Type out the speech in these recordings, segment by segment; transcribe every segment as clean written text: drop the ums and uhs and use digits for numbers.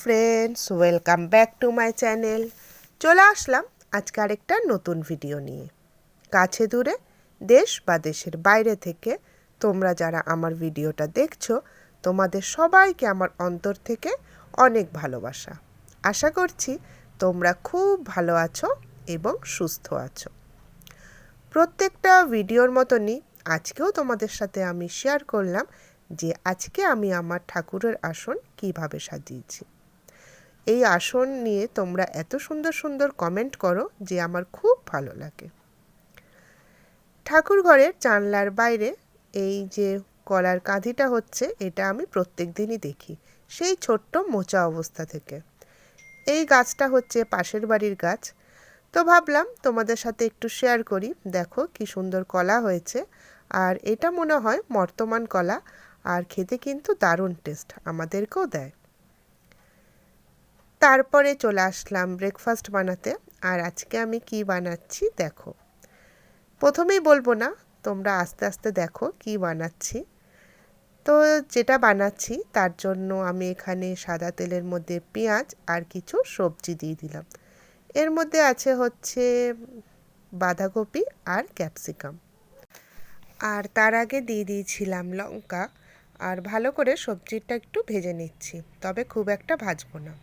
Friends, welcome back to my channel. চলে আসলাম আজকে আরেকটা নতুন ভিডিও নিয়ে। কাছে দূরে, দেশ বা দেশের বাইরে থেকে তোমরা যারা আমার ভিডিওটা দেখছো, তোমাদের সবাইকে আমার অন্তর থেকে অনেক ভালোবাসা। আশা করছি তোমরা খুব ভালো আছো এবং সুস্থ আছো। প্রত্যেকটা ভিডিওর মতনই আজকেও তোমাদের সাথে আমি শেয়ার করলাম যে আজকে আমি আমার ঠাকুরের আসন কিভাবে সাজিয়েছি। এই আসন নিয়ে তোমরা এত সুন্দর সুন্দর কমেন্ট করো যে আমার খুব ভালো লাগে। ঠাকুর ঘরের জানলার বাইরে এই যে কলার কাঁধিটা হচ্ছে, এটা আমি প্রত্যেক দিনই দেখি, সেই ছোট্ট মোচা অবস্থা থেকে। এই গাছটা হচ্ছে পাশের বাড়ির গাছ। তো ভাবলাম তোমাদের সাথে একটু শেয়ার করি। দেখো কি সুন্দর কলা হয়েছে, আর এটা মনে হয় বর্তমান কলা, আর খেতে কিন্তু দারুণ টেস্ট, আমাদেরকেও দেয়। তারপরে চলে আসলাম ব্রেকফাস্ট বানাতে। আর আজকে আমি কি বানাচ্ছি দেখো। প্রথমেই বলবো না, তোমরা আস্তে আস্তে দেখো কি বানাচ্ছি। তো যেটা বানাচ্ছি তার জন্য আমি এখানে সাদা তেলের মধ্যে পেঁয়াজ আর কিছু সবজি দিয়ে দিলাম। এর মধ্যে আছে হচ্ছে বাঁধাকপি আর ক্যাপসিকাম। আর তার আগে দিয়ে দিয়েছিলাম লঙ্কা। আর ভালো করে সবজিটা একটু ভেজে নিচ্ছি, তবে খুব একটা ভাজবো না।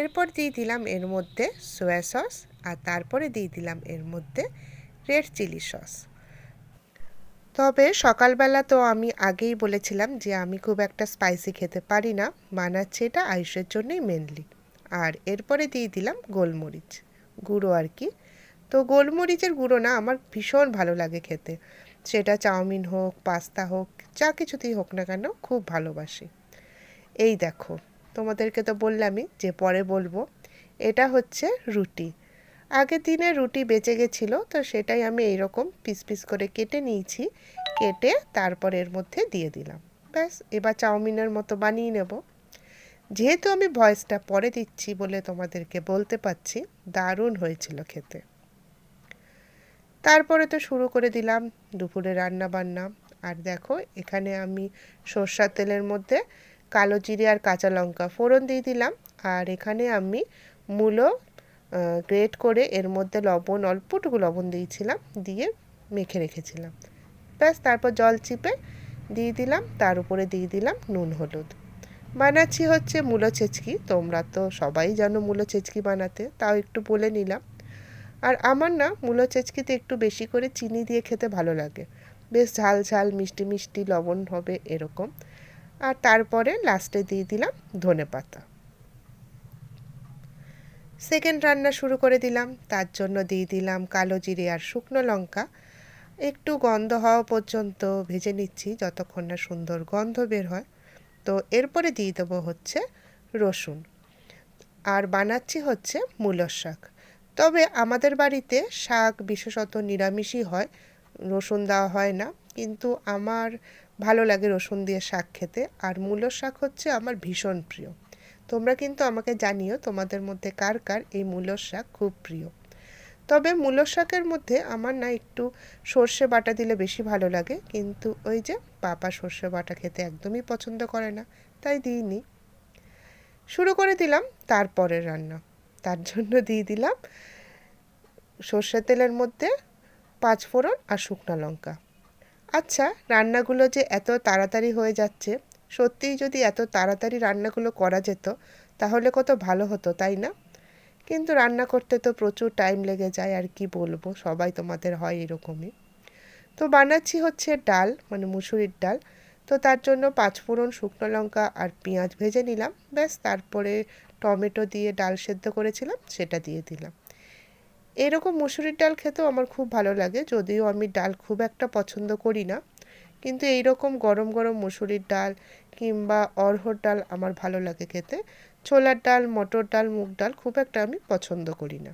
এরপর দিয়ে দিলাম এর মধ্যে সয়া সস, আর তারপরে দিয়ে দিলাম এর মধ্যে রেড চিলি সস। তবে সকালবেলা তো আমি আগেই বলেছিলাম যে আমি খুব একটা স্পাইসি খেতে পারি না, বানাচ্ছি এটা আয়ুষের জন্যই মেনলি। আর এরপরে দিয়ে দিলাম গোলমরিচ গুঁড়ো আর কি। তো গোলমরিচের গুঁড়ো না, আমার ভীষণ ভালো লাগে খেতে, সেটা চাউমিন হোক, পাস্তা হোক, যা কিছুতেই হোক না কেন খুব ভালোবাসি। এই দেখো, তোমাদেরকে তো বললামই যে পরে বলবো। এটা হচ্ছে রুটি। আগের দিনে রুটি বেঁচে গেছিলো, তো সেটাই আমি এইরকম পিস পিস করে কেটে নিয়েছি। কেটে তারপর এর মধ্যে দিয়ে দিলাম। ব্যাস, এবার চাউমিনের মতো বানিয়ে নেব। যেহেতু আমি ভয়েসটা পরে দিচ্ছি বলে তোমাদেরকে বলতে পারছি, দারুণ হয়েছিল খেতে। তারপরে তো শুরু করে দিলাম দুপুরে রান্না বান্না। আর দেখো এখানে আমি সর্ষের তেলের মধ্যে কালো জিরে আর কাঁচা লঙ্কা ফোড়ন দিয়ে দিলাম। আর এখানে আমি মূলো গ্রেট করে এর মধ্যে লবণ, অল্পটুকু লবণ দিয়েছিলাম, দিয়ে মেখে রেখেছিলাম। ব্যাস, তারপর জল চিপে দিয়ে দিলাম, তার উপরে দিয়ে দিলাম নুন হলুদ। বানাচ্ছি হচ্ছে মূলো ছেচকি। তোমরা তো সবাই জানো মূলো ছেচকি বানাতে, তাও একটু বলে নিলাম। আর আমার না মূলো চেচকিতে একটু বেশি করে চিনি দিয়ে খেতে ভালো লাগে, বেশ ঝাল ঝাল মিষ্টি মিষ্টি লবণ হবে এরকম। আর তারপরে লাস্টে দিয়ে দিলাম ধনেপাতা। সেকেন্ড রান্না শুরু করে দিলাম। তার জন্য দিয়ে দিলাম কালো জিরে আর শুকনো লঙ্কা। একটু গন্ধ হওয়া পর্যন্ত ভেজে নিচ্ছি, যতক্ষণ না সুন্দর গন্ধ বের হয়। তো এরপরে দিয়ে দেবো হচ্ছে রসুন। আর বানাচ্ছি হচ্ছে মূলোর শাক। তবে আমাদের বাড়িতে শাক বিশেষত নিরামিষই হয়, রসুন দেওয়া হয় না। কিন্তু আমার ভালো লাগে রসুন দিয়ে শাক খেতে, আর মূলোর শাক হচ্ছে আমার ভীষণ প্রিয়। তোমরা কিন্তু আমাকে জানিও তোমাদের মধ্যে কার কার এই মূলোর শাক খুব প্রিয়। তবে মূলোর শাকের মধ্যে আমার না একটু সর্ষে বাটা দিলে বেশি ভালো লাগে, কিন্তু ওই যে পাপা সর্ষে বাটা খেতে একদমই পছন্দ করে না, তাই দিইনি। শুরু করে দিলাম তারপরের রান্না। তার জন্য দিয়ে দিলাম সর্ষের তেলের মধ্যে পাঁচফোড়ন আর শুকনো লঙ্কা। আচ্ছা, রান্নাগুলো যে এত তাড়াতাড়ি হয়ে যাচ্ছে, সত্যিই যদি এত তাড়াতাড়ি রান্নাগুলো করা যেত তাহলে কত ভালো হতো, তাই না? কিন্তু রান্না করতে তো প্রচুর টাইম লেগে যায়, আর কি বলবো, সবাই তোমাদের হয় এরকমই। তো বানাচ্ছি হচ্ছে ডাল, মানে মুসুরির ডাল। তো তার জন্য পাঁচফোড়ন, শুকনো লঙ্কা আর পেঁয়াজ ভেজে নিলাম। ব্যাস, তারপরে টমেটো দিয়ে ডাল সেদ্ধ করেছিলাম সেটা দিয়ে দিলাম। এরকম মুসুরির ডাল খেতেও আমার খুব ভালো লাগে, যদিও আমি ডাল খুব একটা পছন্দ করি না। কিন্তু এই রকম গরম গরম মুসুরির ডাল কিংবা অড়হর ডাল আমার ভালো লাগে খেতে। ছোলার ডাল, মটর ডাল, মুগ ডাল খুব একটা আমি পছন্দ করি না।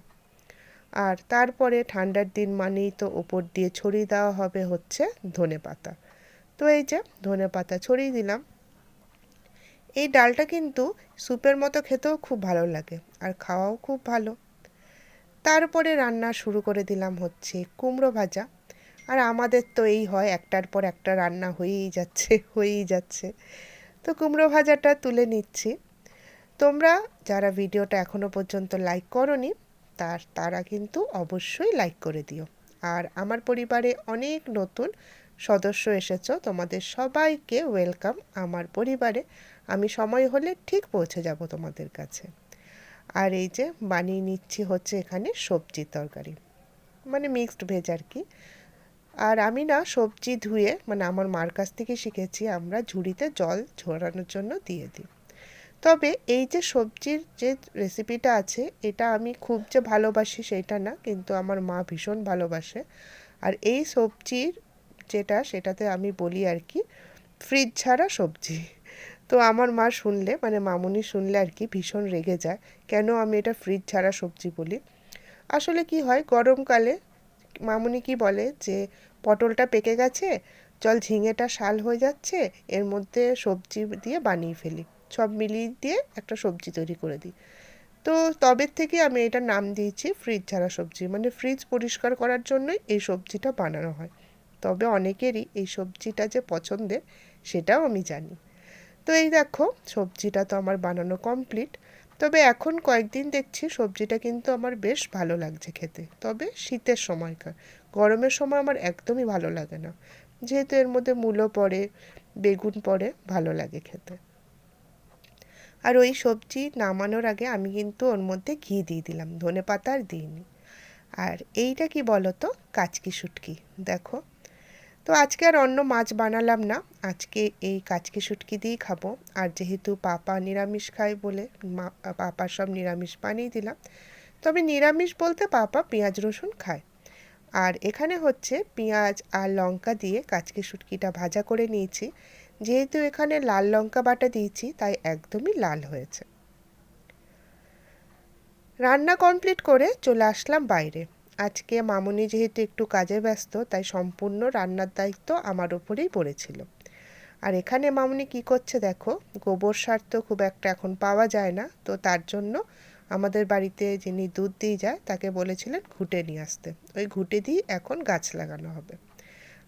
আর তারপরে ঠান্ডার দিন মানেই তো ওপর দিয়ে ছড়িয়ে দেওয়া হবে হচ্ছে ধনেপাতা। তো এই যে ধনেপাতা ছড়িয়ে দিলাম। এই ডালটা কিন্তু স্যুপের মতো খেতেও খুব ভালো লাগে, আর খাওয়াও খুব ভালো। তারপরে রান্না শুরু করে দিলাম হচ্ছে কুমড়ো ভাজা। আর আমাদের তো এই হয়, একটার পর একটা রান্না হয়েই যাচ্ছে হয়েই যাচ্ছে। তো কুমড়ো ভাজাটা তুলে নিচ্ছি। তোমরা যারা ভিডিওটা এখনও পর্যন্ত লাইক করোনি তারা কিন্তু অবশ্যই লাইক করে দিও। আর আমার পরিবারে অনেক নতুন সদস্য এসেছো, তোমাদের সবাইকে ওয়েলকাম আমার পরিবারে। আমি সময় হলে ঠিক পৌঁছে যাব তোমাদের কাছে। আর এই যে বানিয়ে নিচ্ছি হচ্ছে এখানে সবজির তরকারি, মানে মিক্সড ভেজ আর কি। আর আমি না সবজি ধুয়ে, মানে আমার মার কাছ থেকে শিখেছি, আমরা ঝুড়িতে জল ঝরানোর জন্য দিয়ে দিই। তবে এই যে সবজির যে রেসিপিটা আছে, এটা আমি খুব যে ভালোবাসি সেটা না, কিন্তু আমার মা ভীষণ ভালোবাসে। আর এই সবজির সেটাতে আমি বলি আর কি ফ্রিজ ছাড়া সবজি। তো আমার মা শুনলে, মানে মামুনি শুনলে আর কি ভীষণ রেগে যায় কেন আমি এটা ফ্রিজ ছাড়া সবজি বলি। আসলে কি হয়, গরমকালে মামুনি কি বলে যে পটলটা পেকে গেছে, চল ঝিঙেটা শাল হয়ে যাচ্ছে, এর মধ্যে সবজি দিয়ে বানিয়ে ফেলি, সব মিলিয়ে দিয়ে একটা সবজি তৈরি করে দিই। তো তবে থেকে আমি এটার নাম দিয়েছি ফ্রিজ ছাড়া সবজি, মানে ফ্রিজ পরিষ্কার করার জন্যই এই সবজিটা বানানো হয়। তবে অনেকেরই এই সবজিটা যে পছন্দের সেটাও আমি জানি। তো এই দেখো সবজিটা তো আমার বানানো কমপ্লিট। তবে এখন কয়েকদিন দেখছি সবজিটা কিন্তু আমার বেশ ভালো লাগছে খেতে, তবে শীতের সময়কার, গরমের সময় আমার একদমই ভালো লাগে না, যেহেতু এর মধ্যে মূলো পড়ে, বেগুন পড়ে, ভালো লাগে খেতে। আর ওই সবজি নামানোর আগে আমি কিন্তু ওর মধ্যে ঘি দিয়ে দিলাম, ধনেপাতা আর দিইনি। আর এইটা কি বলো তো, কাচকি শুটকি। দেখো, তো আজকে আর অন্য মাছ বানালাম না, আজকে এই কাচকি শুটকি দিয়েই খাবো। আর যেহেতু পাপা নিরামিষ খায় বলে পাপা সব নিরামিষ বানিয়ে দিলাম। তবে নিরামিষ বলতে পাপা পেঁয়াজ রসুন খায়। আর এখানে হচ্ছে পেঁয়াজ আর লঙ্কা দিয়ে কাচকি শুটকিটা ভাজা করে নিয়েছি। যেহেতু এখানে লাল লঙ্কা বাটা দিয়েছি তাই একদমই লাল হয়েছে। রান্না কমপ্লিট করে চলে আসলাম বাইরে। আজকে মামুনি যেহেতু একটু কাজে ব্যস্ত তাই সম্পূর্ণ রান্নার দায়িত্ব আমার ওপরেই পড়েছিল। আর এখানে মামুনি কি করছে দেখো, গোবর সার তো খুব একটা এখন পাওয়া যায় না, তো তার জন্য আমাদের বাড়িতে যিনি দুধ দিয়ে যায় তাকে বলেছিলেন ঘুঁটে নিয়ে আসতে, ওই ঘুঁটে দিয়ে এখন গাছ লাগানো হবে।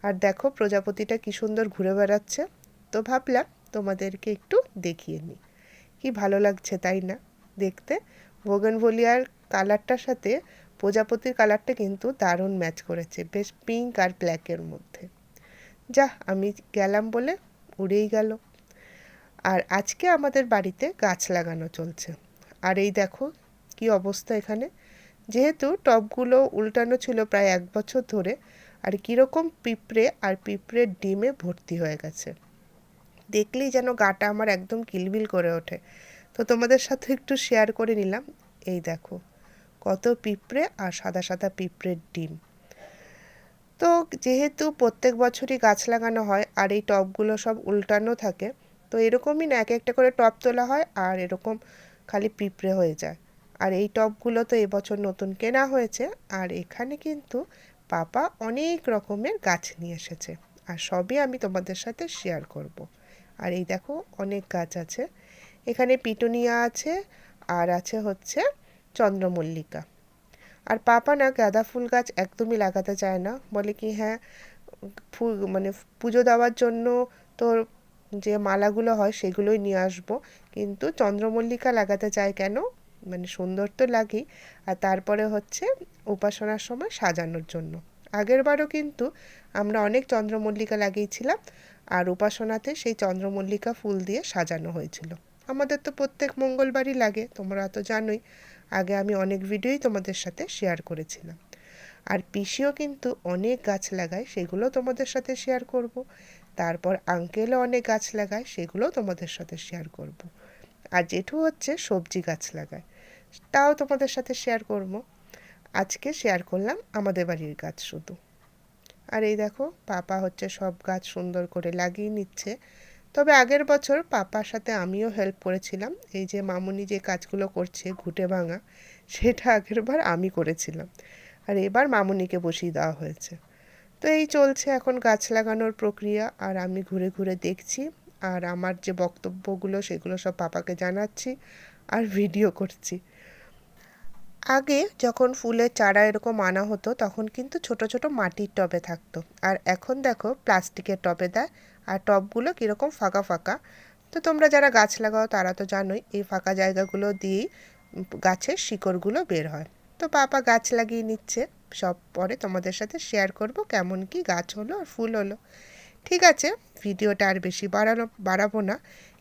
আর দেখো প্রজাপতিটা কি সুন্দর ঘুরে বেড়াচ্ছে, তো ভাবলাম তোমাদেরকে একটু দেখিয়ে নিই। কি ভালো লাগছে তাই না দেখতে, বোগেনভেলিয়ার কালারটার সাথে প্রজাপতির কালারটা কিন্তু দারুণ ম্যাচ করেছে, বেশ পিঙ্ক আর ব্ল্যাকের মধ্যে। আমি গেলাম বলে উড়েই গেল। আর আজকে আমাদের বাড়িতে গাছ লাগানো চলছে। আর এই দেখো কি অবস্থা এখানে, যেহেতু টবগুলো উল্টানো ছিল প্রায় 1 বছর ধরে, আর কীরকম পিঁপড়ে আর পিঁপড়ের ডিমে ভর্তি হয়ে গেছে, দেখলেই যেন গাটা আমার একদম কিলবিল করে ওঠে। তো তোমাদের সাথে একটু শেয়ার করে নিলাম। এই দেখো কত পিঁপড়ে আর সাদা সাদা পিঁপড়ের ডিম। তো যেহেতু প্রত্যেক বছরই গাছ লাগানো হয় আর এই টবগুলো সব উল্টানো থাকে, তো এরকমই না এক একটা করে টব তোলা হয় আর এরকম খালি পিঁপড়ে হয়ে যায়। আর এই টবগুলো তো এবছর নতুন কেনা হয়েছে। আর এখানে কিন্তু পাপা অনেক রকমের গাছ নিয়ে এসেছে, আর সবই আমি তোমাদের সাথে শেয়ার করব। আর এই দেখো অনেক গাছ আছে, এখানে পিটুনিয়া আছে, আর আছে হচ্ছে চন্দ্রমল্লিকা। আর পাপা না গাঁদা ফুল গাছ একদমই লাগাতে চায় না, বলে কি হ্যাঁ ফুল মানে পুজো দেওয়ার জন্য তোর যে মালাগুলো হয় সেগুলোই নিয়ে আসবো, কিন্তু চন্দ্রমল্লিকা লাগাতে চায় কেন, মানে সুন্দর তো লাগেই, আর তারপরে হচ্ছে উপাসনার সময় সাজানোর জন্য। আগের বারও কিন্তু আমরা অনেক চন্দ্রমল্লিকা লাগিয়েছিলাম, আর উপাসনাতে সেই চন্দ্রমল্লিকা ফুল দিয়ে সাজানো হয়েছিল। আমাদের তো প্রত্যেক মঙ্গলবারই লাগে, তোমরা তো জানোই, আগে আমি অনেক ভিডিওই তোমাদের সাথে শেয়ার করেছিলাম। আর পিসিও কিন্তু অনেক গাছ লাগায়, সেগুলো তোমাদের সাথে শেয়ার করব। তারপর আঙ্কেলও অনেক গাছ লাগায়, সেগুলো তোমাদের সাথে শেয়ার করব। আর জেঠু হচ্ছে সবজি গাছ লাগায়, তাও তোমাদের সাথে শেয়ার করব। আজকে শেয়ার করলাম আমাদের বাড়ির গাছ শুধু। আর এই দেখো পাপা হচ্ছে সব গাছ সুন্দর করে লাগিয়ে নিচ্ছে। তবে আগের বছর পাপার সাথে আমিও হেল্প করেছিলাম, এই যে মামুনি যে কাজগুলো করছে ঘুঁটে ভাঙা, সেটা আগেরবার আমি করেছিলাম। আর এবার মামুনিকে বসিয়ে দেওয়া হয়েছে। তো এই চলছে এখন গাছ লাগানোর প্রক্রিয়া, আর আমি ঘুরে ঘুরে দেখছি, আর আমার যে বক্তব্যগুলো সেগুলো সব পাপাকে জানাচ্ছি আর ভিডিও করছি। আগে যখন ফুলের চারা এরকম আনা হতো তখন কিন্তু ছোট ছোট মাটির টবে থাকতো, আর এখন দেখো প্লাস্টিকের টবে দেয়, আর টবগুলো কীরকম ফাঁকা ফাঁকা, তো তোমরা যারা গাছ লাগাও তারা তো জানোই এই ফাঁকা জায়গাগুলো দিয়েই গাছের শিকড়গুলো বের হয়। তো পাপা গাছ লাগিয়ে নিচ্ছে, সব পরে তোমাদের সাথে শেয়ার করব কেমন কি গাছ হলো আর ফুল হলো। ঠিক আছে, ভিডিওটা আর বেশি বাড়াবো না।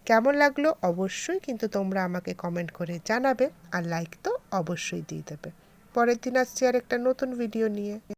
কেমন লাগলো অবশ্যই কিন্তু তোমরা আমাকে কমেন্ট করে জানাবে, আর লাইক তো অবশ্যই দিয়ে দেবে। পরের দিন আসছি আর একটা নতুন ভিডিও নিয়ে।